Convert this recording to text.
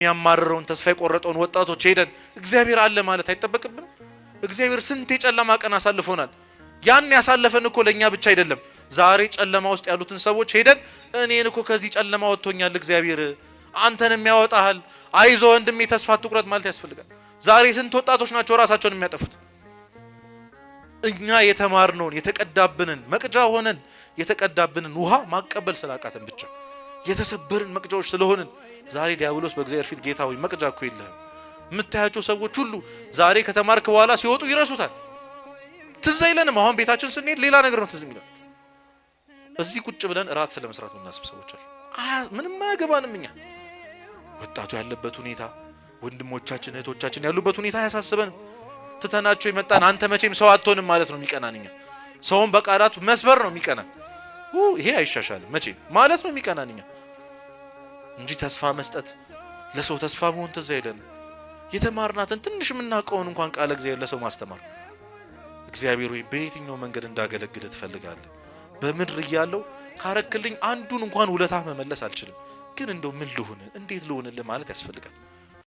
ያማረረውን ተስፋ የቆረጠውን ወጣቶች ሄደን እግዚአብሔር አለ ማለት አይጠበቅብንም? እግዚአብሔር ስንት የጨለማ ቀን አሳልፎናል። ያን ያሳለፈን እኮ ለኛ ብቻ አይደለም። ዛሬ ጨለማ ውስጥ ያሉትን ሰዎች ሄደን እኔን እኮ ከዚህ ጨለማ ወጥቶኛል እግዚአብሔር አንተንም ያወጣሃል አይዞ ወንድሜ ተስፋ አትቁረጥ ማለት ያስፈልጋል። ዛሬ ስንት ወጣቶች ናቸው ራሳቸውን የሚያጠፉት? እኛ የተማርነውን የተቀዳብንን መቅጃ ሆነን የተቀዳብንን ውሃ ማቀበል ስላቃተን ብቻ የተሰበርን መቅጃዎች ስለሆንን ዛሬ ዲያብሎስ በእግዚአብሔር ፊት ጌታ ሆይ መቅጃ እኮ የለህም። የምታያቸው ሰዎች ሁሉ ዛሬ ከተማርክ በኋላ ሲወጡ ይረሱታል። ትዝ አይለንም። አሁን ቤታችን ስንሄድ ሌላ ነገር ነው ትዝ የሚለን። እዚህ ቁጭ ብለን እራት ስለመስራት የምናስብ ሰዎች አሉ። ምንም አያገባንም። እኛ ወጣቱ ያለበት ሁኔታ ወንድሞቻችን እህቶቻችን ያሉበት ሁኔታ አያሳስበንም። ትተናቸው የመጣን አንተ መቼም ሰው አትሆንም ማለት ነው የሚቀናን። እኛ ሰውን በቃላቱ መስበር ነው የሚቀናን። ይሄ አይሻሻልም መቼም ማለት ነው የሚቀናን እኛ እንጂ ተስፋ መስጠት ለሰው ተስፋ መሆን ትዝ አይለንም። የተማርናትን ትንሽ የምናውቀውን እንኳን ቃል እግዚአብሔር ለሰው ማስተማር። እግዚአብሔር ሆይ በየትኛው መንገድ እንዳገለግል ትፈልጋለህ? በምድር እያለው ካረክልኝ አንዱን እንኳን ውለታ መመለስ አልችልም፣ ግን እንደው ምን ልሁን እንዴት ልሁንልህ ማለት ያስፈልጋል።